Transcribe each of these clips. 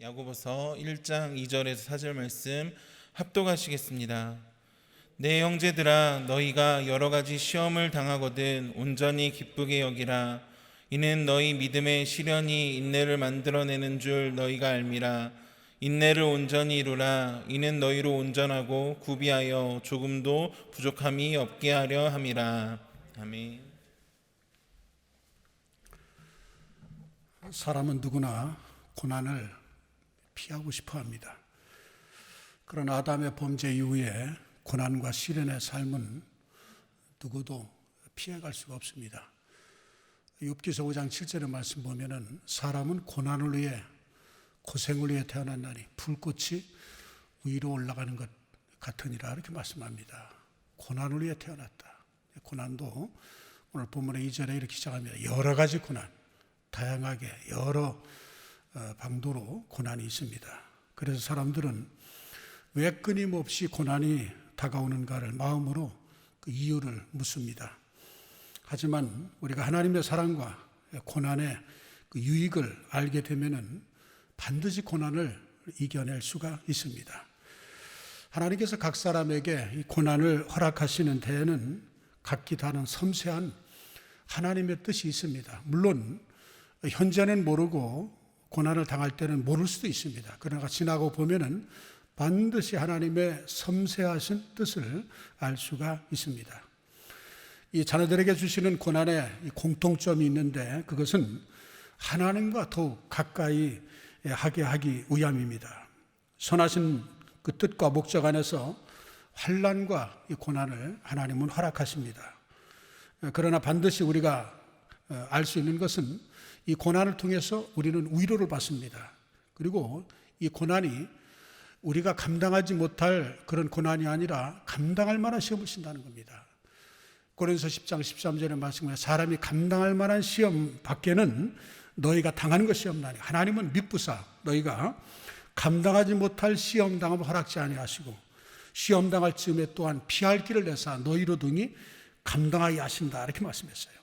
야고보서 1장 2절에서 4절 말씀 합독하시겠습니다. 내 형제들아, 너희가 여러 가지 시험을 당하거든 온전히 기쁘게 여기라. 이는 너희 믿음의 시련이 인내를 만들어내는 줄 너희가 알미라. 인내를 온전히 이루라. 이는 너희로 온전하고 구비하여 조금도 부족함이 없게 하려 함이라. 아멘. 사람은 누구나 고난을 피하고 싶어 합니다. 그러나 아담의 범죄 이후에 고난과 시련의 삶은 누구도 피해갈 수가 없습니다. 욥기서 5장 7절의 말씀 보면은 사람은 고난을 위해 고생을 위해 태어났나니 불꽃이 위로 올라가는 것 같으니라, 이렇게 말씀합니다. 고난을 위해 태어났다. 고난도 오늘 본문의 2절에 이렇게 시작합니다. 여러 가지 고난, 다양하게 여러 방도로 고난이 있습니다. 그래서 사람들은 왜 끊임없이 고난이 다가오는가를 마음으로 그 이유를 묻습니다. 하지만 우리가 하나님의 사랑과 고난의 그 유익을 알게 되면은 반드시 고난을 이겨낼 수가 있습니다. 하나님께서 각 사람에게 이 고난을 허락하시는 데에는 각기 다른 섬세한 하나님의 뜻이 있습니다. 물론 현재는 모르고 고난을 당할 때는 모를 수도 있습니다. 그러나 지나고 보면은 반드시 하나님의 섬세하신 뜻을 알 수가 있습니다. 이 자녀들에게 주시는 고난에 공통점이 있는데 그것은 하나님과 더욱 가까이 하게 하기 위함입니다. 선하신 그 뜻과 목적 안에서 환난과 이 고난을 하나님은 허락하십니다. 그러나 반드시 우리가 알 수 있는 것은 이 고난을 통해서 우리는 위로를 받습니다. 그리고 이 고난이 우리가 감당하지 못할 그런 고난이 아니라 감당할 만한 시험을 신다는 겁니다. 고린도서 10장 13절의 말씀에 사람이 감당할 만한 시험 밖에는 너희가 당하는 것이 없나니 하나님은 미쁘사 너희가 감당하지 못할 시험 당함을 허락지 아니하시고 시험 당할 즈음에 또한 피할 길을 내사 너희로 등이 감당하게 하신다, 이렇게 말씀했어요.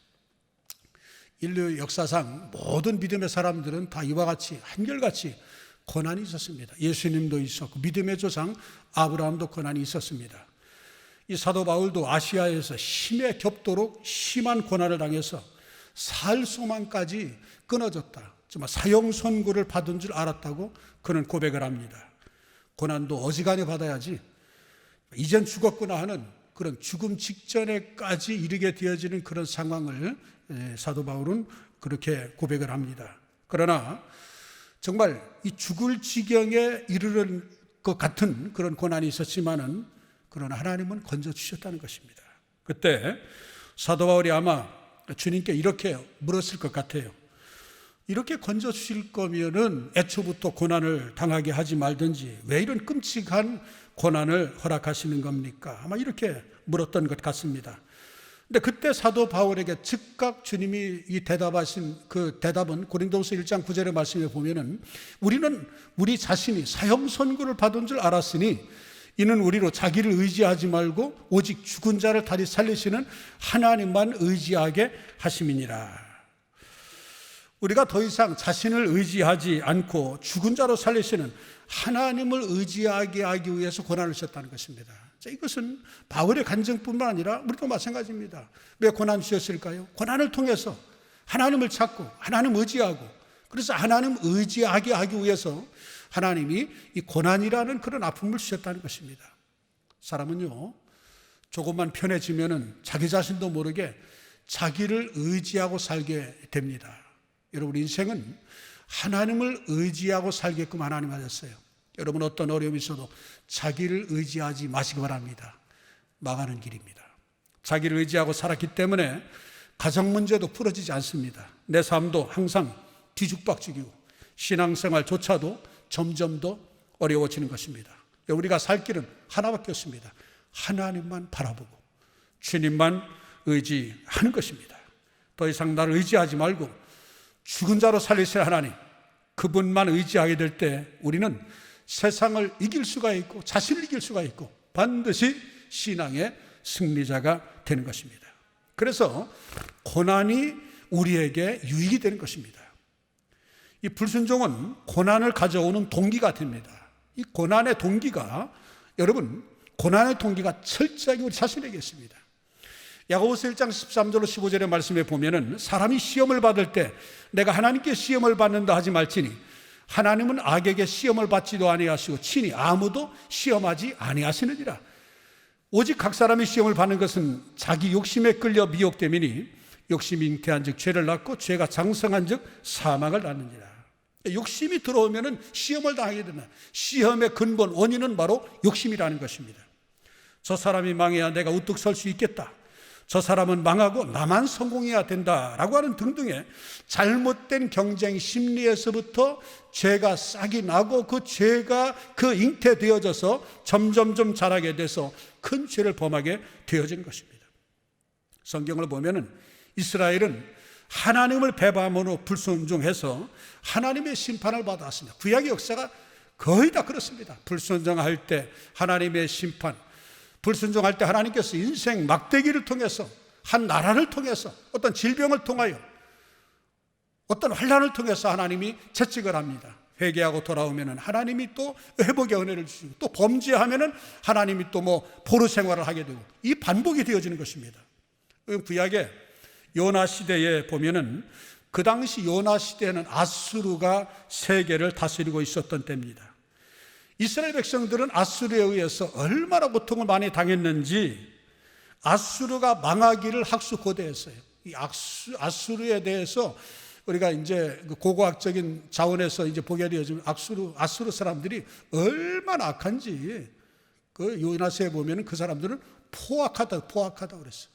인류 역사상 모든 믿음의 사람들은 다 이와 같이 한결같이 고난이 있었습니다. 예수님도 있었고 믿음의 조상 아브라함도 고난이 있었습니다. 이 사도 바울도 아시아에서 힘에 겹도록 심한 고난을 당해서 살 소망까지 끊어졌다, 정말 사형 선고를 받은 줄 알았다고 그는 고백을 합니다. 고난도 어지간히 받아야지 이젠 죽었구나 하는 그런 죽음 직전에까지 이르게 되어지는 그런 상황을 사도 바울은 그렇게 고백을 합니다. 그러나 정말 이 죽을 지경에 이르는 것 같은 그런 고난이 있었지만은 그러나 하나님은 건져주셨다는 것입니다. 그때 사도 바울이 아마 주님께 이렇게 물었을 것 같아요. 이렇게 건져주실 거면은 애초부터 고난을 당하게 하지 말든지 왜 이런 끔찍한 고난을 허락하시는 겁니까? 아마 이렇게 물었던 것 같습니다. 근데 그때 사도 바울에게 즉각 주님이 이 대답하신 그 대답은 고린도후서 1장 9절의 말씀에 보면은 우리는 우리 자신이 사형 선고를 받은 줄 알았으니 이는 우리로 자기를 의지하지 말고 오직 죽은 자를 다시 살리시는 하나님만 의지하게 하심이니라. 우리가 더 이상 자신을 의지하지 않고 죽은 자로 살리시는 하나님을 의지하게 하기 위해서 고난을 주셨다는 것입니다. 자, 이것은 바울의 간증뿐만 아니라 우리도 마찬가지입니다. 왜 고난 주셨을까요? 고난을 통해서 하나님을 찾고 하나님 의지하고, 그래서 하나님 의지하게 하기 위해서 하나님이 이 고난이라는 그런 아픔을 주셨다는 것입니다. 사람은요, 조금만 편해지면은 자기 자신도 모르게 자기를 의지하고 살게 됩니다. 여러분, 인생은 하나님을 의지하고 살게끔 하나님 하셨어요. 여러분, 어떤 어려움이 있어도 자기를 의지하지 마시기 바랍니다. 망하는 길입니다. 자기를 의지하고 살았기 때문에 가정 문제도 풀어지지 않습니다. 내 삶도 항상 뒤죽박죽이고 신앙생활조차도 점점 더 어려워지는 것입니다. 우리가 살 길은 하나밖에 없습니다. 하나님만 바라보고 주님만 의지하는 것입니다. 더 이상 나를 의지하지 말고 죽은 자로 살리실 하나님, 그분만 의지하게 될 때 우리는 세상을 이길 수가 있고 자신을 이길 수가 있고 반드시 신앙의 승리자가 되는 것입니다. 그래서 고난이 우리에게 유익이 되는 것입니다. 이 불순종은 고난을 가져오는 동기가 됩니다. 이 고난의 동기가, 여러분, 고난의 동기가 철저하게 우리 자신에게 있습니다. 야고보서 1장 13절로 15절의 말씀에 보면은 사람이 시험을 받을 때 내가 하나님께 시험을 받는다 하지 말지니 하나님은 악에게 시험을 받지도 아니하시고 친히 아무도 시험하지 아니하시느니라. 오직 각 사람이 시험을 받는 것은 자기 욕심에 끌려 미혹됨이니 욕심이 잉태한 즉 죄를 낳고 죄가 장성한 즉 사망을 낳느니라. 욕심이 들어오면은 시험을 당하게 된다. 시험의 근본 원인은 바로 욕심이라는 것입니다. 저 사람이 망해야 내가 우뚝 설 수 있겠다, 저 사람은 망하고 나만 성공해야 된다라고 하는 등등의 잘못된 경쟁 심리에서부터 죄가 싹이 나고 그 죄가 그 잉태되어져서 점점점 자라게 돼서 큰 죄를 범하게 되어진 것입니다. 성경을 보면은 이스라엘은 하나님을 배반함으로 불순종해서 하나님의 심판을 받았습니다. 구약의 역사가 거의 다 그렇습니다. 불순종할 때 하나님의 심판, 불순종할 때 하나님께서 인생 막대기를 통해서, 한 나라를 통해서, 어떤 질병을 통하여, 어떤 환난을 통해서 하나님이 채찍을 합니다. 회개하고 돌아오면 하나님이 또 회복의 은혜를 주시고, 또 범죄하면 하나님이 또 포로 생활을 하게 되고, 이 반복이 되어지는 것입니다. 구약의 요나 시대에 보면은 그 당시 요나 시대에는 아수르가 세계를 다스리고 있었던 때입니다. 이스라엘 백성들은 아수르에 의해서 얼마나 고통을 많이 당했는지 아수르가 망하기를 학수고대했어요. 이 아수르에 대해서 우리가 이제 고고학적인 자원에서 이제 보게 되어지면 아수르 사람들이 얼마나 악한지 그 요나서에 보면은 그 사람들은 포악하다 그랬어요.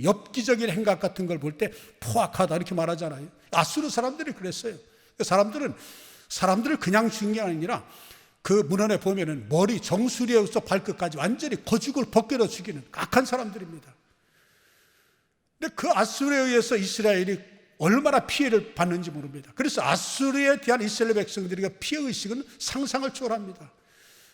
엽기적인 행각 같은 걸 볼 때 포악하다 이렇게 말하잖아요. 아수르 사람들이 그랬어요. 사람들을 그냥 죽인 게 아니라 그 문헌에 보면은 머리 정수리에서 발끝까지 완전히 거죽을 벗겨서 죽이는 악한 사람들입니다. 근데 그 아수르에 의해서 이스라엘이 얼마나 피해를 받는지 모릅니다. 그래서 아수르에 대한 이스라엘 백성들의 피해의식은 상상을 초월합니다.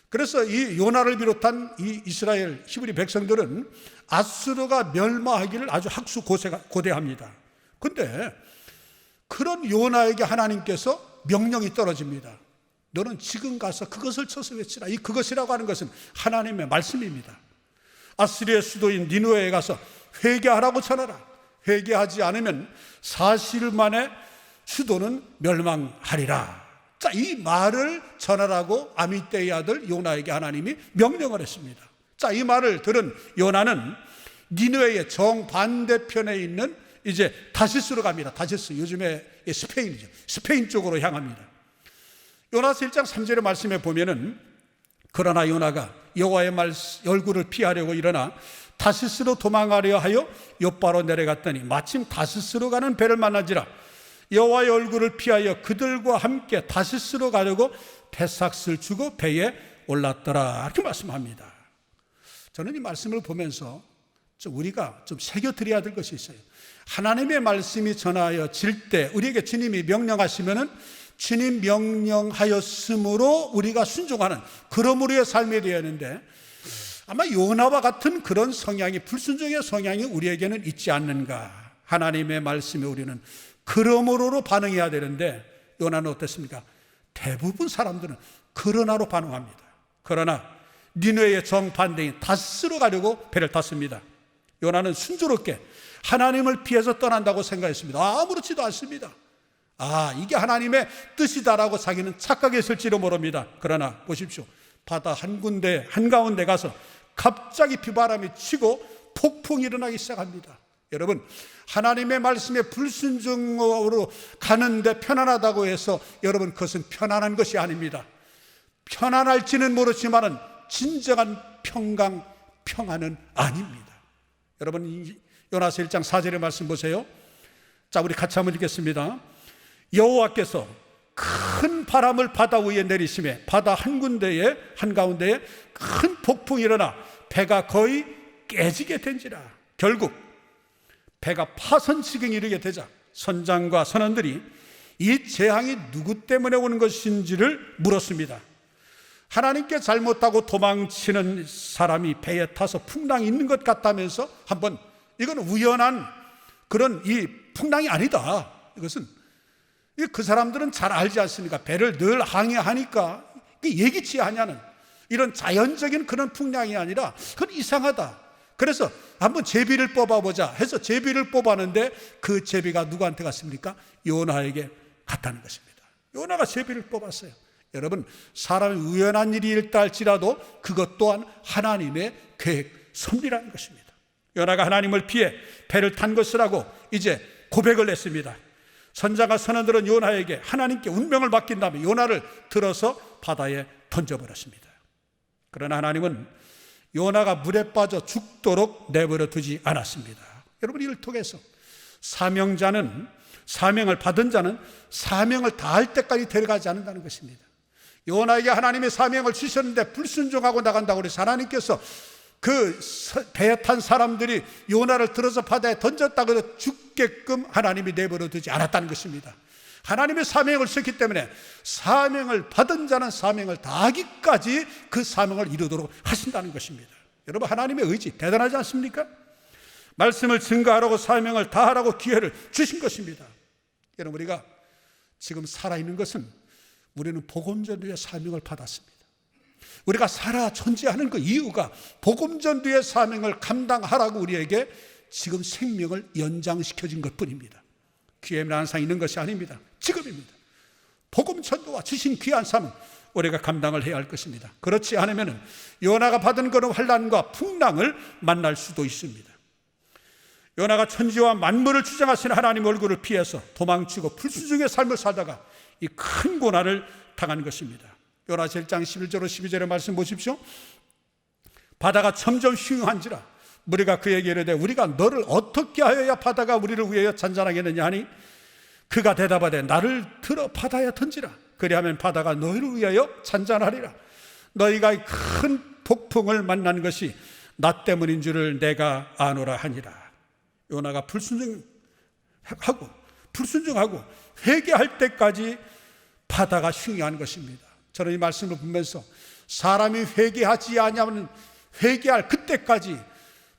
그래서 이 요나를 비롯한 이 이스라엘 히브리 백성들은 아수르가 멸망하기를 아주 학수고대합니다. 그런데 그런 요나에게 하나님께서 명령이 떨어집니다. 너는 지금 가서 그것을 쳐서 외치라. 이 그것이라고 하는 것은 하나님의 말씀입니다. 아스리의 수도인 니느웨에 가서 회개하라고 전하라. 회개하지 않으면 사실 만에 수도는 멸망하리라. 자, 이 말을 전하라고 아미떼의 아들 요나에게 하나님이 명령을 했습니다. 자, 이 말을 들은 요나는 니느웨의 정반대편에 있는 이제 다시스로 갑니다. 다시스, 요즘에 스페인이죠. 스페인 쪽으로 향합니다. 요나서 1장 3절의 말씀에 보면은 그러나 요나가 여호와의 얼굴을 피하려고 일어나 다시스로 도망가려 하여 욥바로 내려갔더니 마침 다시스로 가는 배를 만나지라. 여호와의 얼굴을 피하여 그들과 함께 다시스로 가려고 패삭을 주고 배에 올랐더라. 이렇게 말씀합니다. 저는 이 말씀을 보면서 우리가 좀 새겨드려야 될 것이 있어요. 하나님의 말씀이 전하여질 때 우리에게 주님이 명령하시면은 주님 명령하였으므로 우리가 순종하는 그러므로의 삶이 되어야 하는데, 아마 요나와 같은 그런 성향이, 불순종의 성향이 우리에게는 있지 않는가. 하나님의 말씀에 우리는 그러므로로 반응해야 되는데 요나는 어땠습니까? 대부분 사람들은 그러나로 반응합니다. 그러나 니느웨의 정반대인 다시스로 가려고 배를 탔습니다. 요나는 순조롭게 하나님을 피해서 떠난다고 생각했습니다. 아무렇지도 않습니다. 이게 하나님의 뜻이다라고 자기는 착각했을지도 모릅니다. 그러나 보십시오. 바다 한가운데 가서 갑자기 비바람이 치고 폭풍이 일어나기 시작합니다. 여러분, 하나님의 말씀에 불순종으로 가는데 편안하다고 해서 여러분 그것은 편안한 것이 아닙니다. 편안할지는 모르지만 진정한 평안은 아닙니다. 여러분, 요나서 1장 4절의 말씀 보세요. 자, 우리 같이 한번 읽겠습니다. 여호와께서 큰 바람을 바다 위에 내리심에 바다 한가운데에 큰 폭풍이 일어나 배가 거의 깨지게 된지라. 결국 배가 파선 지경에 이르게 되자 선장과 선원들이 이 재앙이 누구 때문에 오는 것인지를 물었습니다. 하나님께 잘못하고 도망치는 사람이 배에 타서 풍랑이 있는 것 같다면서 한번, 이건 우연한 그런 이 풍랑이 아니다. 이것은 그 사람들은 잘 알지 않습니까? 배를 늘 항해하니까 예기치 않냐는 이런 자연적인 그런 풍량이 아니라 그건 이상하다. 그래서 한번 제비를 뽑아보자 해서 제비를 뽑았는데 그 제비가 누구한테 갔습니까? 요나에게 갔다는 것입니다. 요나가 제비를 뽑았어요. 여러분, 사람이 우연한 일이 있다 할지라도 그것 또한 하나님의 계획, 섭리라는 것입니다. 요나가 하나님을 피해 배를 탄 것이라고 이제 고백을 했습니다. 선자가 선원들은 요나에게 하나님께 운명을 맡긴 다음에 요나를 들어서 바다에 던져버렸습니다. 그러나 하나님은 요나가 물에 빠져 죽도록 내버려 두지 않았습니다. 여러분, 이를 통해서 사명자는, 사명을 받은 자는 사명을 다할 때까지 데려가지 않는다는 것입니다. 요나에게 하나님의 사명을 주셨는데 불순종하고 나간다고 그래서 하나님께서 그 배에 탄 사람들이 요나를 들어서 바다에 던졌다고 해서 죽게끔 하나님이 내버려 두지 않았다는 것입니다. 하나님의 사명을 주셨기 때문에 사명을 받은 자는 사명을 다하기까지 그 사명을 이루도록 하신다는 것입니다. 여러분, 하나님의 의지 대단하지 않습니까? 말씀을 증거하라고 사명을 다하라고 기회를 주신 것입니다. 여러분, 우리가 지금 살아있는 것은 우리는 복음전도의 사명을 받았습니다. 우리가 살아 존재하는 그 이유가 복음전도의 사명을 감당하라고 우리에게 지금 생명을 연장시켜준 것뿐입니다. 기회는 항상 있는 것이 아닙니다. 지금입니다. 복음전도와 주신 귀한 삶은 우리가 감당을 해야 할 것입니다. 그렇지 않으면 요나가 받은 그런 환난과 풍랑을 만날 수도 있습니다. 요나가 천지와 만물을 주장하시는 하나님 얼굴을 피해서 도망치고 불순종의 삶을 살다가 이 큰 고난을 당한 것입니다. 요나 1장 11절로 12절의 말씀 보십시오. 바다가 점점 흉한지라 무리가 그에게 이르되 우리가 너를 어떻게 하여야 바다가 우리를 위하여 잔잔하겠느냐 하니 그가 대답하되 나를 들어 바다에 던지라. 그리하면 바다가 너희를 위하여 잔잔하리라. 너희가 큰 폭풍을 만난 것이 나 때문인 줄을 내가 아노라 하니라. 요나가 불순종하고 회개할 때까지 바다가 흉한 것입니다. 저는 이 말씀을 보면서 사람이 회개하지 아니하면 회개할 그때까지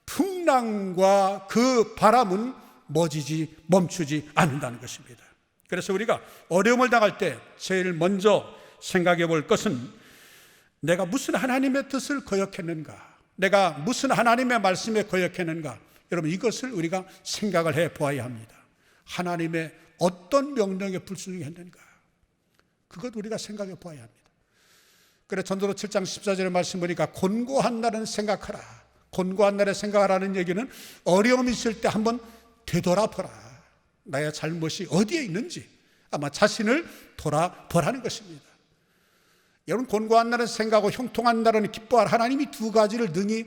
풍랑과 그 바람은 멈추지 않는다는 것입니다. 그래서 우리가 어려움을 당할 때 제일 먼저 생각해 볼 것은 내가 무슨 하나님의 뜻을 거역했는가, 내가 무슨 하나님의 말씀에 거역했는가. 여러분, 이것을 우리가 생각을 해 보아야 합니다. 하나님의 어떤 명령에 불순종했는가, 그것 우리가 생각해 보아야 합니다. 그래 전도서 7장 14절의 말씀 보니까 곤고한 날은 생각하라. 곤고한 날에 생각하라는 얘기는 어려움이 있을 때 한번 되돌아보라. 나의 잘못이 어디에 있는지 아마 자신을 돌아보라는 것입니다. 여러분, 곤고한 날은 생각하고 형통한 날은 기뻐할 하나님이 두 가지를 능히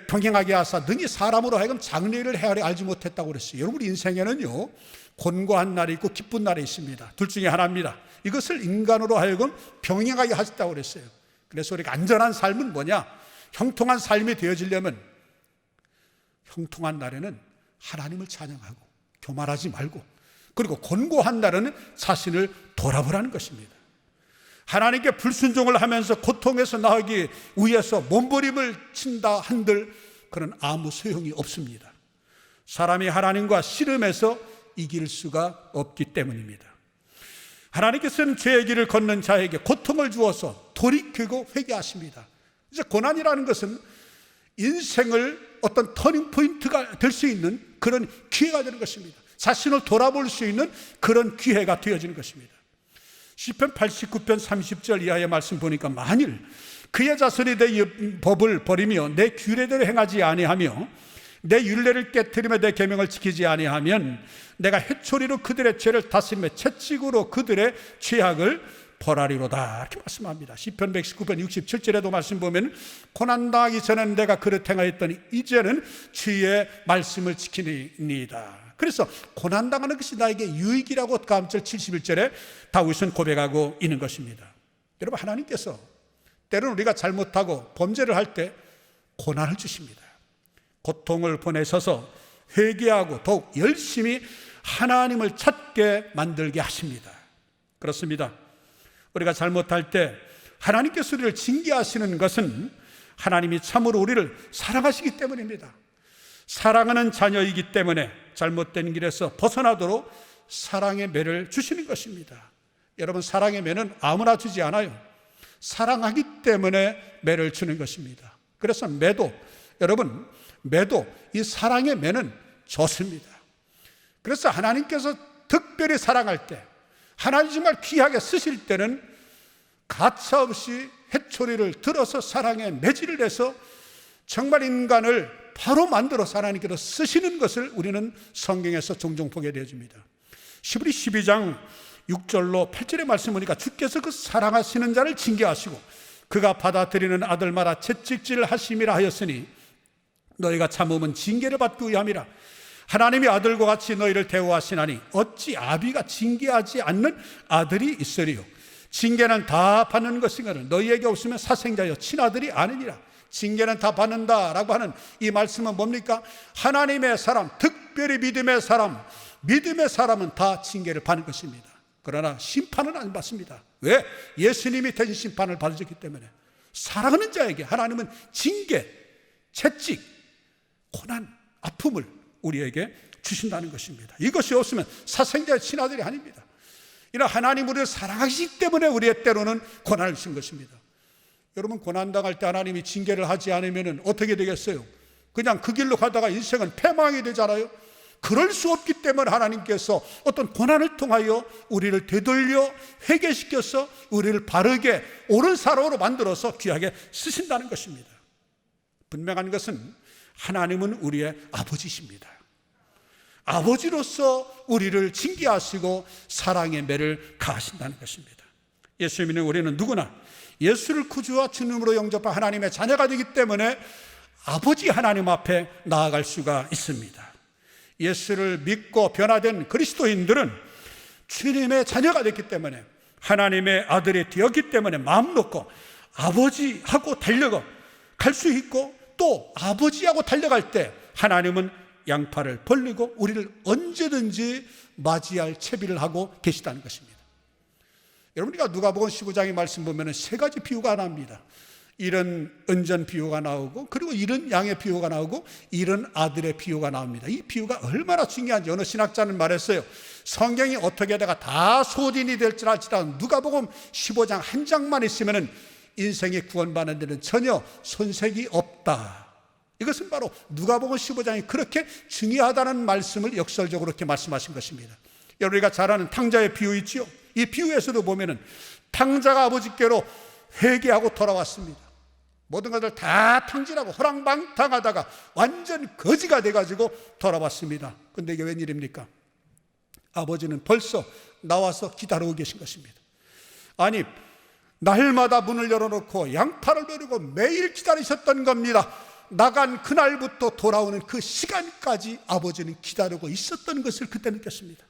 병행하게 하사 능히 사람으로 하여금 장래를 헤아려 알지 못했다고 그랬어요. 여러분, 인생에는요 곤고한 날이 있고 기쁜 날이 있습니다. 둘 중에 하나입니다. 이것을 인간으로 하여금 병행하게 하셨다고 그랬어요. 그래서 우리가 안전한 삶은 뭐냐? 형통한 삶이 되어지려면 형통한 날에는 하나님을 찬양하고 교만하지 말고, 그리고 곤고한 날에는 자신을 돌아보라는 것입니다. 하나님께 불순종을 하면서 고통에서 나오기 위해서 몸부림을 친다 한들 그런 아무 소용이 없습니다. 사람이 하나님과 씨름해서 이길 수가 없기 때문입니다. 하나님께서는 죄의 길을 걷는 자에게 고통을 주어서 돌이키고 회개하십니다. 이제 고난이라는 것은 인생을 어떤 터닝 포인트가 될 수 있는 그런 기회가 되는 것입니다. 자신을 돌아볼 수 있는 그런 기회가 되어지는 것입니다. 시편 89편 30절 이하의 말씀 보니까 만일 그의 자손이 내 법을 버리며 내 규례대로 행하지 아니하며 내 율례를 깨뜨리며 내 계명을 지키지 아니하면 내가 해초리로 그들의 죄를 다스리며 채찍으로 그들의 죄악을 벌하리로다, 이렇게 말씀합니다. 시편 119편 67절에도 말씀 보면 고난당하기 전에는 내가 그릇 행하였더니 이제는 주의 말씀을 지키니이다. 그래서 고난당하는 것이 나에게 유익이라고 다음 절 71절에 다윗은 고백하고 있는 것입니다. 여러분, 하나님께서 때로는 우리가 잘못하고 범죄를 할 때 고난을 주십니다. 고통을 보내셔서 회개하고 더욱 열심히 하나님을 찾게 만들게 하십니다. 그렇습니다. 우리가 잘못할 때 하나님께서 우리를 징계하시는 것은 하나님이 참으로 우리를 사랑하시기 때문입니다. 사랑하는 자녀이기 때문에 잘못된 길에서 벗어나도록 사랑의 매를 주시는 것입니다. 여러분, 사랑의 매는 아무나 주지 않아요. 사랑하기 때문에 매를 주는 것입니다. 그래서 매도, 여러분, 매도, 이 사랑의 매는 좋습니다. 그래서 하나님께서 특별히 사랑할 때, 하나님 정말 귀하게 쓰실 때는 가차없이 회초리를 들어서 사랑의 매질을 해서 정말 인간을 바로 만들어서 하나님께서 쓰시는 것을 우리는 성경에서 종종 보게 되어집니다. 시브리 12장 6절로 8절의 말씀 보니까 주께서 그 사랑하시는 자를 징계하시고 그가 받아들이는 아들마다 채찍질 하심이라 하였으니 너희가 참음은 징계를 받기 위함이라. 하나님이 아들과 같이 너희를 대우하시나니 어찌 아비가 징계하지 않는 아들이 있으리요. 징계는 다 받는 것인가를 너희에게 없으면 사생자여 친아들이 아니니라. 징계는 다 받는다라고 하는 이 말씀은 뭡니까? 하나님의 사람, 특별히 믿음의 사람은 다 징계를 받는 것입니다. 그러나 심판은 안 받습니다. 왜? 예수님이 대신 심판을 받으셨기 때문에. 사랑하는 자에게 하나님은 징계, 채찍, 고난, 아픔을 우리에게 주신다는 것입니다. 이것이 없으면 사생자의 친아들이 아닙니다. 이런 하나님 우리를 사랑하시기 때문에 우리의 때로는 고난을 주신 것입니다. 여러분, 고난당할 때 하나님이 징계를 하지 않으면 어떻게 되겠어요? 그냥 그 길로 가다가 인생은 패망이 되잖아요. 그럴 수 없기 때문에 하나님께서 어떤 고난을 통하여 우리를 되돌려 회개시켜서 우리를 바르게 옳은 사람으로 만들어서 귀하게 쓰신다는 것입니다. 분명한 것은 하나님은 우리의 아버지십니다. 아버지로서 우리를 징계하시고 사랑의 매를 가하신다는 것입니다. 예수 믿는 우리는 누구나 예수를 구주와 주님으로 영접한 하나님의 자녀가 되기 때문에 아버지 하나님 앞에 나아갈 수가 있습니다. 예수를 믿고 변화된 그리스도인들은 주님의 자녀가 됐기 때문에 하나님의 아들이 되었기 때문에 마음 놓고 아버지하고 달려가 갈 수 있고, 또 아버지하고 달려갈 때 하나님은 양팔을 벌리고 우리를 언제든지 맞이할 채비를 하고 계시다는 것입니다. 여러분, 우리가 누가복음 15장의 말씀 보면 세 가지 비유가 나옵니다. 이런 은전 비유가 나오고, 그리고 이런 양의 비유가 나오고, 이런 아들의 비유가 나옵니다. 이 비유가 얼마나 중요한지 어느 신학자는 말했어요. 성경이 어떻게 하다가 다 소진이 될지 알지라도 누가복음 15장 한 장만 있으면 인생이 구원받는 데는 전혀 손색이 없다. 이것은 바로 누가복음 15장이 그렇게 중요하다는 말씀을 역설적으로 그렇게 말씀하신 것입니다. 여러분, 우리가 잘 아는 탕자의 비유 있지요. 이 비유에서도 보면은 탕자가 아버지께로 회개하고 돌아왔습니다. 모든 것을 다 탕진하고 호랑방탕하다가 완전 거지가 돼가지고 돌아왔습니다. 근데 이게 웬일입니까? 아버지는 벌써 나와서 기다리고 계신 것입니다. 아니, 날마다 문을 열어놓고 양팔을 베리고 매일 기다리셨던 겁니다. 나간 그날부터 돌아오는 그 시간까지 아버지는 기다리고 있었던 것을 그때 느꼈습니다.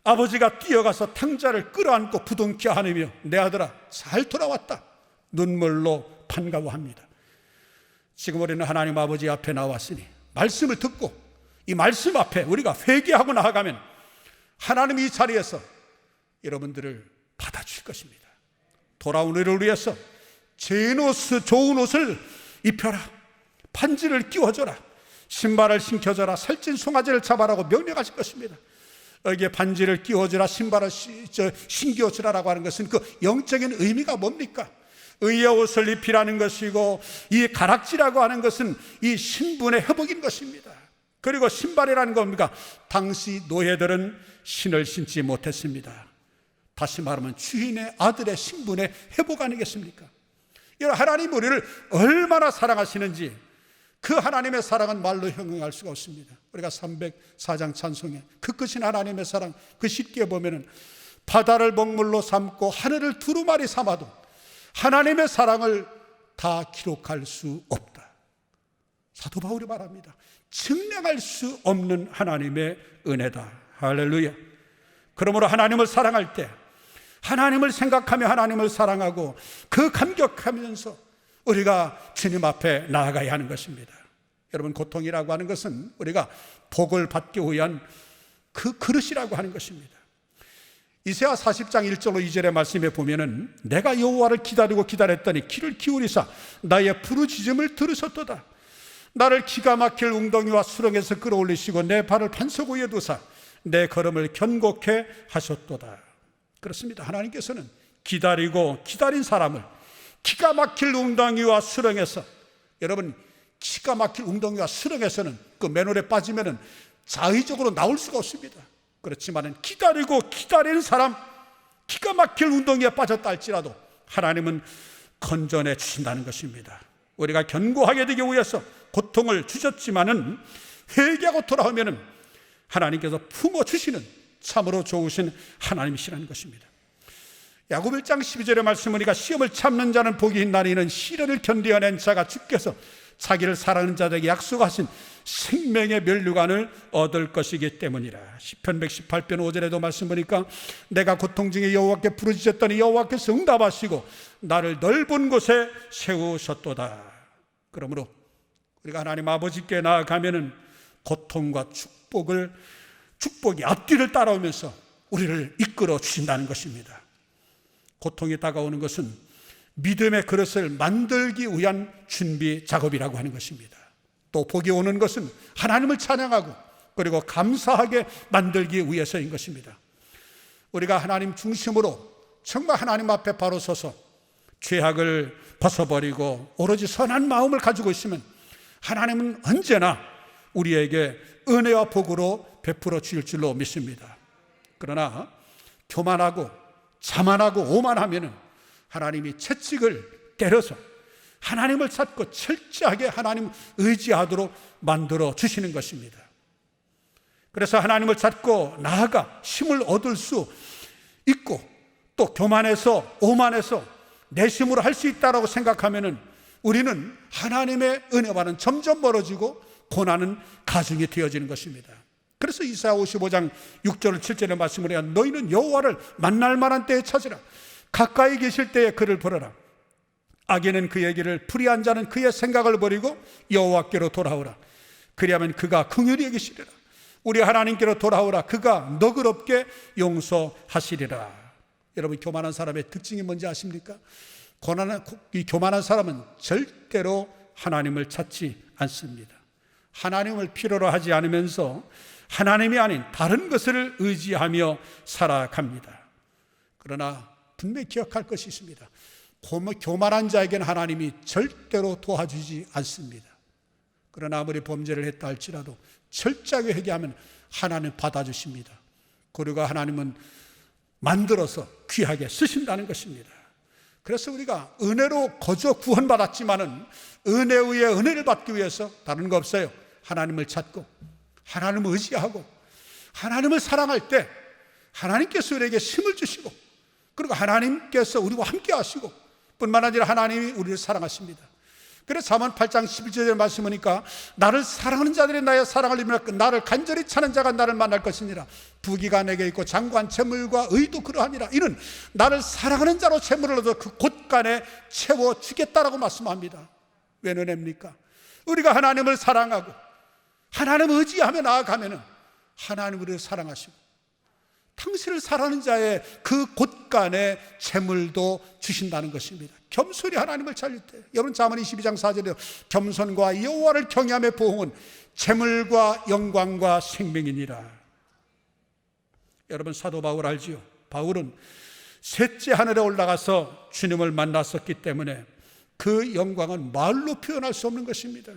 아버지가 뛰어가서 탕자를 끌어안고 부둥켜 안으며 내 아들아 잘 돌아왔다, 눈물로 반가워합니다. 지금 우리는 하나님 아버지 앞에 나왔으니 말씀을 듣고 이 말씀 앞에 우리가 회개하고 나아가면 하나님이 이 자리에서 여러분들을 받아주실 것입니다. 돌아온 우리를 위해서 좋은 옷을 입혀라, 반지를 끼워줘라, 신발을 신겨줘라, 살찐 송아지를 잡아라고 명령하실 것입니다. 여기에 반지를 끼워주라, 신발을 신겨주라라고 하는 것은 그 영적인 의미가 뭡니까? 의의 옷을 입히라는 것이고, 이 가락지라고 하는 것은 이 신분의 회복인 것입니다. 그리고 신발이라는 겁니까? 당시 노예들은 신을 신지 못했습니다. 다시 말하면 주인의 아들의 신분의 회복 아니겠습니까? 여러분, 하나님 우리를 얼마나 사랑하시는지 그 하나님의 사랑은 말로 형용할 수가 없습니다. 우리가 304장 찬송에 그 크신 하나님의 사랑, 그 쉽게 보면은 바다를 먹물로 삼고 하늘을 두루마리 삼아도 하나님의 사랑을 다 기록할 수 없다. 사도 바울이 말합니다. 증명할 수 없는 하나님의 은혜다. 할렐루야. 그러므로 하나님을 사랑할 때, 하나님을 생각하며 하나님을 사랑하고 그 감격하면서 우리가 주님 앞에 나아가야 하는 것입니다. 여러분, 고통이라고 하는 것은 우리가 복을 받기 위한 그 그릇이라고 하는 것입니다. 이사야 40장 1절로 2절의 말씀에 보면은 내가 여호와를 기다리고 기다렸더니 귀를 기울이사 나의 부르짖음을 들으셨도다. 나를 기가 막힐 웅덩이와 수렁에서 끌어올리시고 내 발을 반석 위에 두사 내 걸음을 견고케 하셨도다. 그렇습니다. 하나님께서는 기다린 사람을 기가 막힐 웅덩이와 수렁에서, 여러분 기가 막힐 웅덩이와 수렁에서는 그 맨홀에 빠지면은 자의적으로 나올 수가 없습니다. 그렇지만은 기다리는 사람, 기가 막힐 웅덩이에 빠졌다 할지라도 하나님은 건져내 주신다는 것입니다. 우리가 견고하게 되기 위해서 고통을 주셨지만은 회개하고 돌아오면은 하나님께서 품어주시는 참으로 좋으신 하나님이시라는 것입니다. 야고보 1장 12절의 말씀을 우리가 시험을 참는 자는 복이 있나니 이는 시련을 견디어낸 자가 주께서 자기를 사랑하는 자들에게 약속하신 생명의 면류관을 얻을 것이기 때문이라. 시편 118편 5절에도 말씀 보니까 내가 고통 중에 여호와께 부르짖었더니 여호와께서 응답하시고 나를 넓은 곳에 세우셨도다. 그러므로 우리가 하나님 아버지께 나아가면은 고통과 축복이 앞뒤를 따라오면서 우리를 이끌어 주신다는 것입니다. 고통이 다가오는 것은 믿음의 그릇을 만들기 위한 준비 작업이라고 하는 것입니다. 또 복이 오는 것은 하나님을 찬양하고 그리고 감사하게 만들기 위해서인 것입니다. 우리가 하나님 중심으로 정말 하나님 앞에 바로 서서 죄악을 벗어버리고 오로지 선한 마음을 가지고 있으면 하나님은 언제나 우리에게 은혜와 복으로 베풀어 주실 줄로 믿습니다. 그러나 교만하고 자만하고 오만하면은 하나님이 채찍을 때려서 하나님을 찾고 철저하게 하나님 의지하도록 만들어 주시는 것입니다. 그래서 하나님을 찾고 나아가 힘을 얻을 수 있고 또 교만해서 오만해서 내 힘으로 할 수 있다고 생각하면은 우리는 하나님의 은혜와는 점점 멀어지고 고난은 가중이 되어지는 것입니다. 그래서 이사야 55장 6절 7절의 말씀을 해야 너희는 여호와를 만날 만한 때에 찾으라. 가까이 계실 때에 그를 부르라. 악인은 그의 길을 불의한 자는 그의 생각을 버리고 여호와께로 돌아오라. 그리하면 그가 긍휼히 여기시리라. 우리 하나님께로 돌아오라. 그가 너그럽게 용서하시리라. 여러분 교만한 사람의 특징이 뭔지 아십니까? 이 교만한 사람은 절대로 하나님을 찾지 않습니다. 하나님을 필요로 하지 않으면서 하나님이 아닌 다른 것을 의지하며 살아갑니다. 그러나 분명히 기억할 것이 있습니다. 교만한 자에게는 하나님이 절대로 도와주지 않습니다. 그러나 아무리 범죄를 했다 할지라도 철저하게 회개하면 하나님 받아주십니다. 그리고 하나님은 만들어서 귀하게 쓰신다는 것입니다. 그래서 우리가 은혜로 거저 구원받았지만은 은혜 위에 은혜를 받기 위해서 다른 거 없어요. 하나님을 찾고 하나님을 의지하고 하나님을 사랑할 때 하나님께서 우리에게 힘을 주시고 그리고 하나님께서 우리와 함께 하시고 뿐만 아니라 하나님이 우리를 사랑하십니다. 그래서 잠언 8장 11절에 말씀하니까 나를 사랑하는 자들이 나의 사랑을 입으며 나를 간절히 찾는 자가 나를 만날 것이니라. 부귀가 내게 있고 장관 재물과 의도 그러하니라. 이는 나를 사랑하는 자로 재물을 얻어 그 곳간에 채워주겠다라고 말씀합니다. 왜 은혜입니까? 우리가 하나님을 사랑하고 하나님을 의지하며 나아가면 하나님 우리를 사랑하시고 당신을 사랑하는 자의 그 곳간에 재물도 주신다는 것입니다. 겸손히 하나님을 찾을 때, 여러분 잠언 22장 4절에 겸손과 여호와를 경외함의 보응은 재물과 영광과 생명이니라. 여러분 사도 바울 알지요? 바울은 셋째 하늘에 올라가서 주님을 만났었기 때문에 그 영광은 말로 표현할 수 없는 것입니다.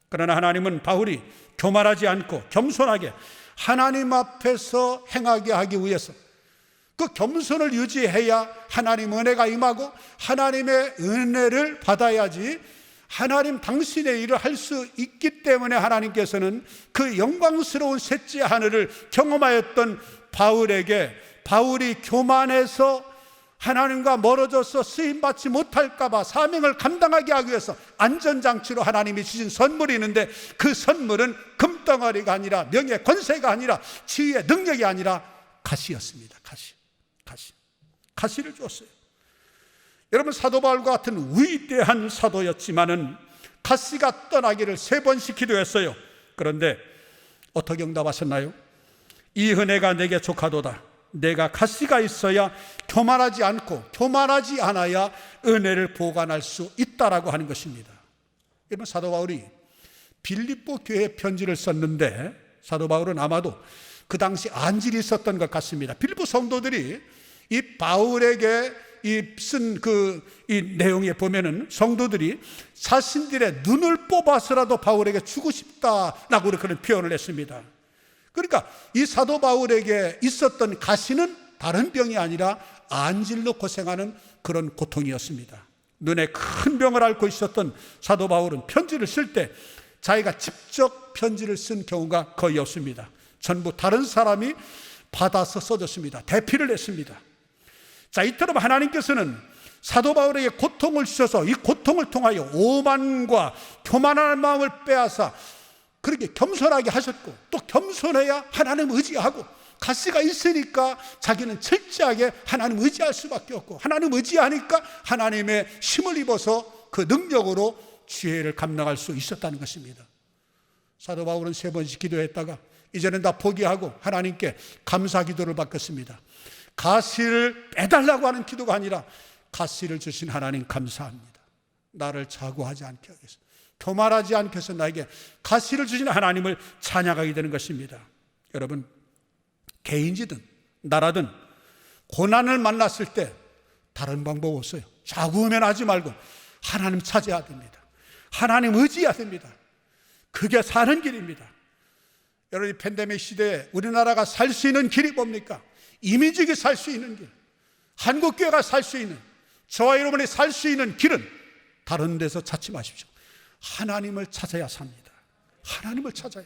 그러나 하나님은 바울이 교만하지 않고 겸손하게 하나님 앞에서 행하게 하기 위해서 그 겸손을 유지해야 하나님 은혜가 임하고 하나님의 은혜를 받아야지 하나님 당신의 일을 할 수 있기 때문에 하나님께서는 그 영광스러운 셋째 하늘을 경험하였던 바울에게 바울이 교만해서 하나님과 멀어져서 쓰임받지 못할까 봐 사명을 감당하게 하기 위해서 안전장치로 하나님이 주신 선물이 있는데 그 선물은 금덩어리가 아니라 명예 권세가 아니라 지혜의 능력이 아니라 가시였습니다. 가시를 주었어요. 여러분 사도 바울과 같은 위대한 사도였지만은 가시가 떠나기를 3번씩 기도했어요. 그런데 어떻게 응답하셨나요? 이 은혜가 내게 족하도다. 내가 가시가 있어야 교만하지 않고 교만하지 않아야 은혜를 보관할 수 있다라고 하는 것입니다. 여러분 사도 바울이 빌립보 교회에 편지를 썼는데 사도 바울은 아마도 그 당시 안질이 있었던 것 같습니다. 빌립보 성도들이 이 바울에게 쓴 이 내용에 보면은 성도들이 자신들의 눈을 뽑아서라도 바울에게 주고 싶다라고 그런 표현을 했습니다. 그러니까 이 사도 바울에게 있었던 가시는 다른 병이 아니라 안질로 고생하는 그런 고통이었습니다. 눈에 큰 병을 앓고 있었던 사도 바울은 편지를 쓸 때 자기가 직접 편지를 쓴 경우가 거의 없습니다. 전부 다른 사람이 받아서 써줬습니다. 대피를 했습니다. 자, 이처럼 하나님께서는 사도 바울에게 고통을 주셔서 이 고통을 통하여 오만과 교만한 마음을 빼앗아 그렇게 겸손하게 하셨고, 또 겸손해야 하나님 의지하고, 가시가 있으니까 자기는 철저하게 하나님 의지할 수밖에 없고, 하나님 의지하니까 하나님의 힘을 입어서 그 능력으로 죄를 감당할 수 있었다는 것입니다. 사도 바울은 3번씩 기도했다가 이제는 다 포기하고 하나님께 감사 기도를 바꿨습니다. 가시를 빼달라고 하는 기도가 아니라 가시를 주신 하나님 감사합니다. 나를 자고하지 않게 하겠습니다. 교만하지 않게 해서 나에게 가시를 주신 하나님을 찬양하게 되는 것입니다. 여러분, 개인이든 나라든 고난을 만났을 때 다른 방법 없어요. 자구우면하지 말고 하나님 찾아야 됩니다. 하나님 의지해야 됩니다. 그게 사는 길입니다. 여러분, 이 팬데믹 시대에 우리나라가 살 수 있는 길이 뭡니까? 이민족이 살 수 있는 길, 한국교회가 살 수 있는, 저와 여러분이 살 수 있는 길은 다른 데서 찾지 마십시오. 하나님을 찾아야 삽니다. 하나님을 찾아야.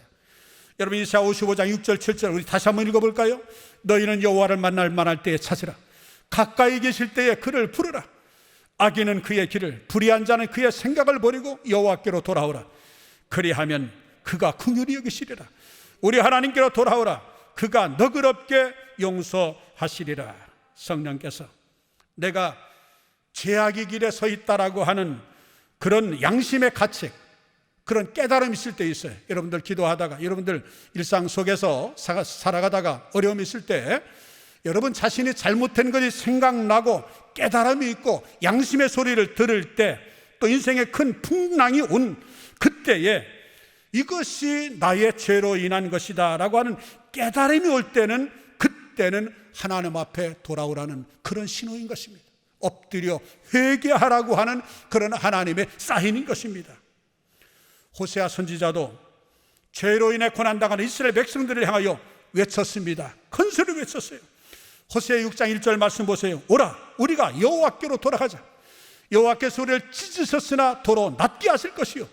여러분, 이사야 55장 6절 7절 우리 다시 한번 읽어볼까요? 너희는 여호와를 만날 때에 찾으라. 가까이 계실 때에 그를 부르라. 악인은 그의 길을, 불의한 자는 그의 생각을 버리고 여호와께로 돌아오라. 그리하면 그가 긍휼히 여기시리라. 우리 하나님께로 돌아오라. 그가 너그럽게 용서하시리라. 성령께서 내가 죄악의 길에 서 있다라고 하는 그런 양심의 가책, 그런 깨달음이 있을 때 있어요. 여러분들 기도하다가, 여러분들 일상 속에서 살아가다가 어려움이 있을 때, 여러분 자신이 잘못된 것이 생각나고 깨달음이 있고 양심의 소리를 들을 때, 또 인생에 큰 풍랑이 온 그때에 이것이 나의 죄로 인한 것이다 라고 하는 깨달음이 올 때는, 그때는 하나님 앞에 돌아오라는 그런 신호인 것입니다. 엎드려 회개하라고 하는 그런 하나님의 사인인 것입니다. 호세아 선지자도 죄로 인해 고난당하는 이스라엘 백성들을 향하여 외쳤습니다. 큰 소리로 외쳤어요. 호세아 6장 1절 말씀 보세요. 오라, 우리가 여호와께로 돌아가자. 여호와께서 우리를 찢으셨으나 도로 낫게 하실 것이요,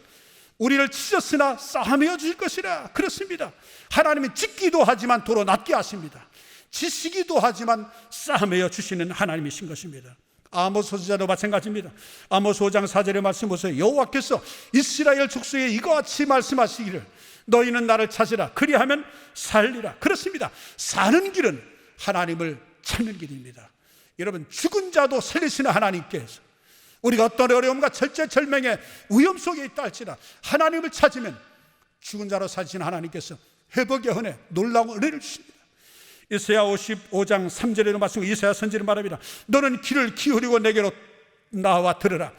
우리를 찢었으나 싸매어 주실 것이라. 그렇습니다. 하나님은 찢기도 하지만 도로 낫게 하십니다. 지시기도 하지만 싸매어 주시는 하나님이신 것입니다. 아모스 선지자도 마찬가지입니다. 아모스 5장 4절의 말씀 보세요. 여호와께서 이스라엘 족속에 이와 같이 말씀하시기를 너희는 나를 찾으라. 그리하면 살리라. 그렇습니다. 사는 길은 하나님을 찾는 길입니다. 여러분, 죽은 자도 살리시는 하나님께서 우리가 어떤 어려움과 절체절명의 위험 속에 있다 할지라 하나님을 찾으면 죽은 자로 사시는 하나님께서 회복의 은혜, 놀라운 은혜를 주십니다. 이사야 55장 3절에도 말씀, 이사야 선지를 말합니다. 너는 귀를 기울이고 내게로 나와 들으라.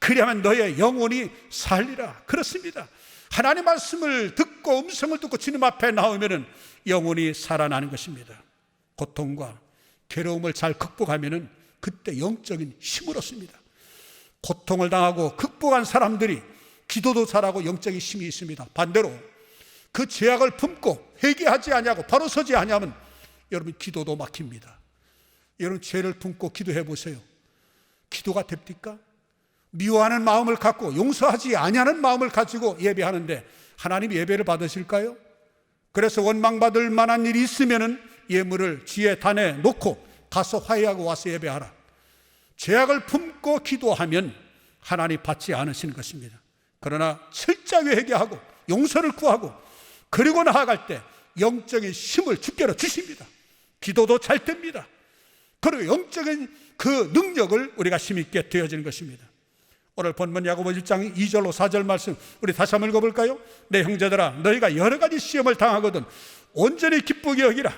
그리하면 너의 영혼이 살리라. 그렇습니다. 하나님 말씀을 듣고 음성을 듣고 주님 앞에 나오면 영혼이 살아나는 것입니다. 고통과 괴로움을 잘 극복하면 그때 영적인 힘을 얻습니다. 고통을 당하고 극복한 사람들이 기도도 잘하고 영적인 힘이 있습니다. 반대로 그 죄악을 품고 회개하지 아니하고 바로 서지 아니하면 여러분 기도도 막힙니다. 여러분 죄를 품고 기도해 보세요. 기도가 됩니까? 미워하는 마음을 갖고 용서하지 아니하는 마음을 가지고 예배하는데 하나님 예배를 받으실까요? 그래서 원망받을 만한 일이 있으면 예물을 지혜 단에 놓고 가서 화해하고 와서 예배하라. 죄악을 품고 기도하면 하나님 받지 않으시는 것입니다. 그러나 철저하게 회개하고 용서를 구하고 그리고 나아갈 때 영적인 힘을 주께로 주십니다. 기도도 잘 됩니다. 그리고 영적인 그 능력을 우리가 힘있게 되어지는 것입니다. 오늘 본문 야고보 1장 2절로 4절 말씀 우리 다시 한번 읽어볼까요? 내 형제들아, 너희가 여러 가지 시험을 당하거든 온전히 기쁘게 여기라.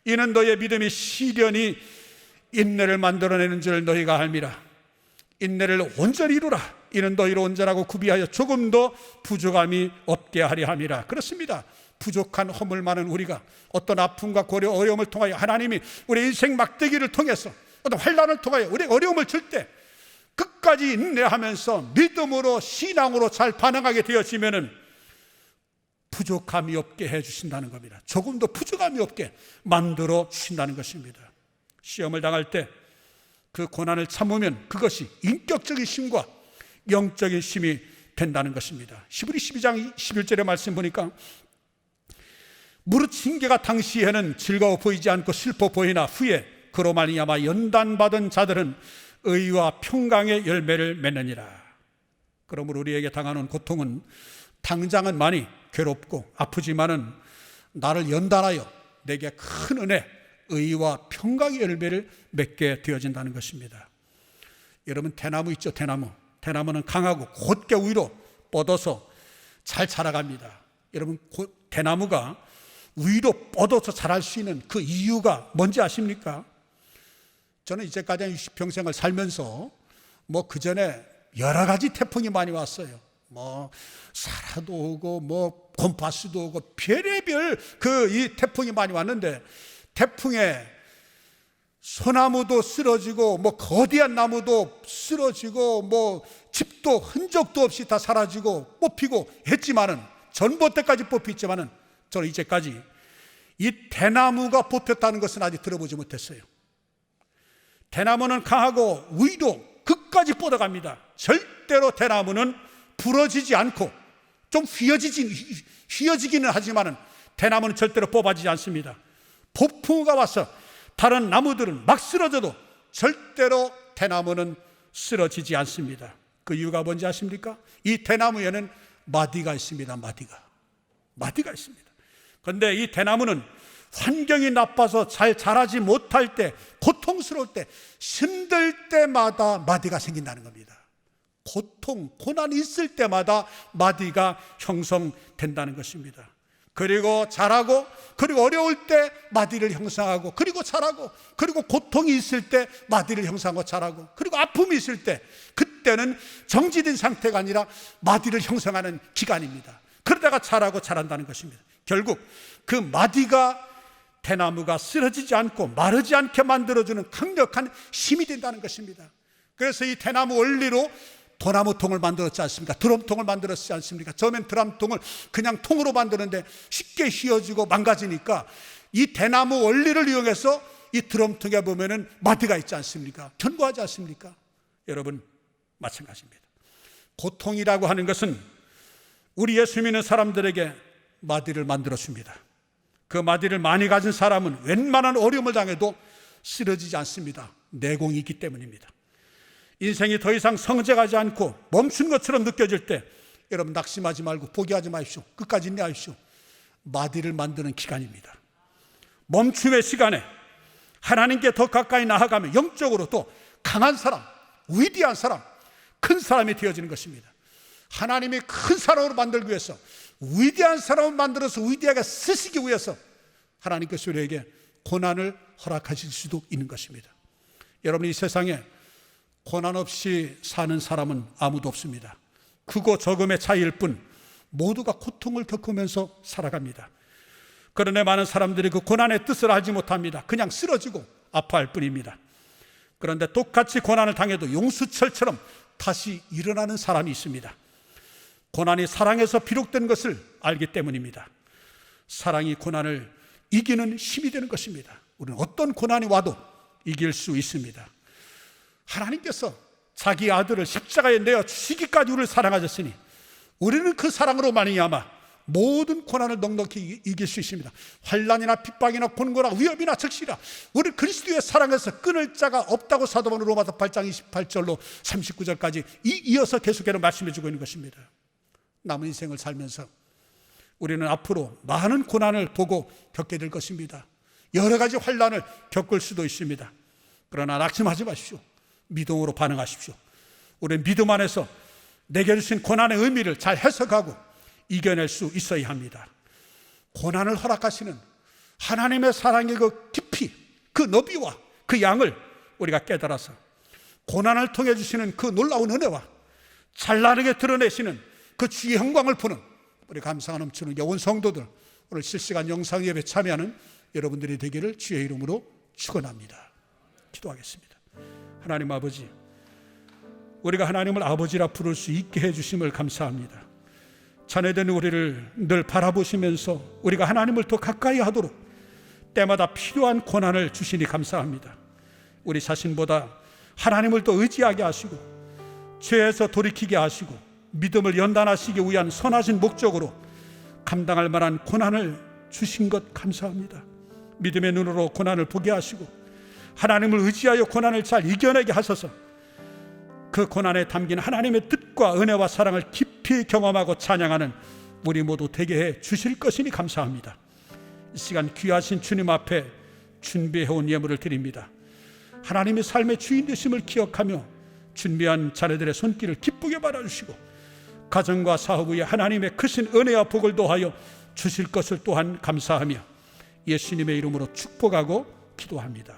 이는 너희의 믿음이 시련이 인내를 만들어내는 줄 너희가 알미라. 인내를 온전히 이루라. 이는 너희를 온전하고 구비하여 조금도 부족함이 없게 하려 함이라. 그렇습니다. 부족한 허물 많은 우리가 어떤 아픔과 고려 어려움을 통하여 하나님이 우리 인생 막대기를 통해서 어떤 환난을 통하여 우리 어려움을 줄 때 끝까지 인내하면서 믿음으로 신앙으로 잘 반응하게 되어지면은 부족함이 없게 해주신다는 겁니다. 조금도 부족함이 없게 만들어 주신다는 것입니다. 시험을 당할 때 그 고난을 참으면 그것이 인격적인 힘과 영적인 힘이 된다는 것입니다. 히브리 12장 11절의 말씀 보니까 무릇 징계가 당시에는 즐거워 보이지 않고 슬퍼 보이나 후에 그로 말미암아 연단받은 자들은 의와 평강의 열매를 맺느니라. 그러므로 우리에게 당하는 고통은 당장은 많이 괴롭고 아프지만은 나를 연단하여 내게 큰 은혜, 의와 평강의 열매를 맺게 되어진다는 것입니다. 여러분, 대나무 있죠? 대나무는 강하고 곧게 위로 뻗어서 잘 자라갑니다. 여러분, 대나무가 위로 뻗어서 자랄 수 있는 그 이유가 뭔지 아십니까? 저는 이제까지 60평생을 살면서 그 전에 여러 가지 태풍이 많이 왔어요. 사라도 오고 곰파스도 오고 별의별 이 태풍이 많이 왔는데, 태풍에 소나무도 쓰러지고 거대한 나무도 쓰러지고 집도 흔적도 없이 다 사라지고 뽑히고 했지만은, 전봇대까지 뽑혔지만은 저는 이제까지 이 대나무가 뽑혔다는 것은 아직 들어보지 못했어요. 대나무는 강하고 위로 끝까지 뻗어갑니다. 절대로 대나무는 부러지지 않고 좀 휘어지기는 하지만은 대나무는 절대로 뽑아지지 않습니다. 폭풍우가 와서 다른 나무들은 막 쓰러져도 절대로 대나무는 쓰러지지 않습니다. 그 이유가 뭔지 아십니까? 이 대나무에는 마디가 있습니다. 마디가 있습니다. 그런데 이 대나무는 환경이 나빠서 잘 자라지 못할 때, 고통스러울 때, 힘들 때마다 마디가 생긴다는 겁니다. 고난이 있을 때마다 마디가 형성된다는 것입니다. 그리고 자라고, 그리고 어려울 때 마디를 형성하고, 그리고 자라고, 그리고 고통이 있을 때 마디를 형성하고 자라고, 그리고 아픔이 있을 때, 그때는 정지된 상태가 아니라 마디를 형성하는 기간입니다. 그러다가 자라고 자란다는 것입니다. 결국 그 마디가 대나무가 쓰러지지 않고 마르지 않게 만들어주는 강력한 힘이 된다는 것입니다. 그래서 이 대나무 원리로 도나무통을 만들었지 않습니까? 드럼통을 만들었지 않습니까? 처음엔 드럼통을 그냥 통으로 만드는데 쉽게 휘어지고 망가지니까 이 대나무 원리를 이용해서 이 드럼통에 보면은 마디가 있지 않습니까? 견고하지 않습니까? 여러분, 마찬가지입니다. 고통이라고 하는 것은 우리 예수 믿는 사람들에게 마디를 만들어줍니다. 그 마디를 많이 가진 사람은 웬만한 어려움을 당해도 쓰러지지 않습니다. 내공이 있기 때문입니다. 인생이 더 이상 성장하지 않고 멈춘 것처럼 느껴질 때 여러분, 낙심하지 말고 포기하지 마십시오. 끝까지 인내하십시오. 마디를 만드는 기간입니다. 멈춤의 시간에 하나님께 더 가까이 나아가면 영적으로 또 강한 사람, 위대한 사람, 큰 사람이 되어지는 것입니다. 하나님이 큰 사람으로 만들기 위해서, 위대한 사람을 만들어서 위대하게 쓰시기 위해서 하나님께서 우리에게 고난을 허락하실 수도 있는 것입니다. 여러분, 이 세상에 고난 없이 사는 사람은 아무도 없습니다. 크고 적음의 차이일 뿐 모두가 고통을 겪으면서 살아갑니다. 그런데 많은 사람들이 그 고난의 뜻을 알지 못합니다. 그냥 쓰러지고 아파할 뿐입니다. 그런데 똑같이 고난을 당해도 용수철처럼 다시 일어나는 사람이 있습니다. 고난이 사랑에서 비롯된 것을 알기 때문입니다. 사랑이 고난을 이기는 힘이 되는 것입니다. 우리는 어떤 고난이 와도 이길 수 있습니다. 하나님께서 자기 아들을 십자가에 내어 주시기까지 우리를 사랑하셨으니 우리는 그 사랑으로 말미암아 모든 고난을 넉넉히 이길 수 있습니다. 환난이나 핍박이나 곤고나 위협이나 적시라 우리 그리스도의 사랑에서 끊을 자가 없다고 사도 바울 로마서 8장 28절로 39절까지 이어서 계속해서 말씀해 주고 있는 것입니다. 남은 인생을 살면서 우리는 앞으로 많은 고난을 보고 겪게 될 것입니다. 여러 가지 환난을 겪을 수도 있습니다. 그러나 낙심하지 마십시오. 믿음으로 반응하십시오. 우리는 믿음 안에서 내게 주신 고난의 의미를 잘 해석하고 이겨낼 수 있어야 합니다. 고난을 허락하시는 하나님의 사랑의 그 깊이, 그 너비와 그 양을 우리가 깨달아서 고난을 통해 주시는 그 놀라운 은혜와 찬란하게 드러내시는 그 주의 영광을 보는 우리 감사가 넘치는 온 성도들, 오늘 실시간 영상 예배 참여하는 여러분들이 되기를 주의 이름으로 축원합니다. 기도하겠습니다. 하나님 아버지, 우리가 하나님을 아버지라 부를 수 있게 해주심을 감사합니다. 자녀된 우리를 늘 바라보시면서 우리가 하나님을 더 가까이 하도록 때마다 필요한 고난을 주시니 감사합니다. 우리 자신보다 하나님을 더 의지하게 하시고 죄에서 돌이키게 하시고 믿음을 연단하시기 위한 선하신 목적으로 감당할 만한 고난을 주신 것 감사합니다. 믿음의 눈으로 고난을 보게 하시고 하나님을 의지하여 고난을 잘 이겨내게 하소서. 그 고난에 담긴 하나님의 뜻과 은혜와 사랑을 깊이 경험하고 찬양하는 우리 모두 되게 해 주실 것이니 감사합니다. 이 시간 귀하신 주님 앞에 준비해온 예물을 드립니다. 하나님의 삶의 주인 되심을 기억하며 준비한 자녀들의 손길을 기쁘게 받아주시고 가정과 사업 위에 하나님의 크신 은혜와 복을 더하여 주실 것을 또한 감사하며 예수님의 이름으로 축복하고 기도합니다.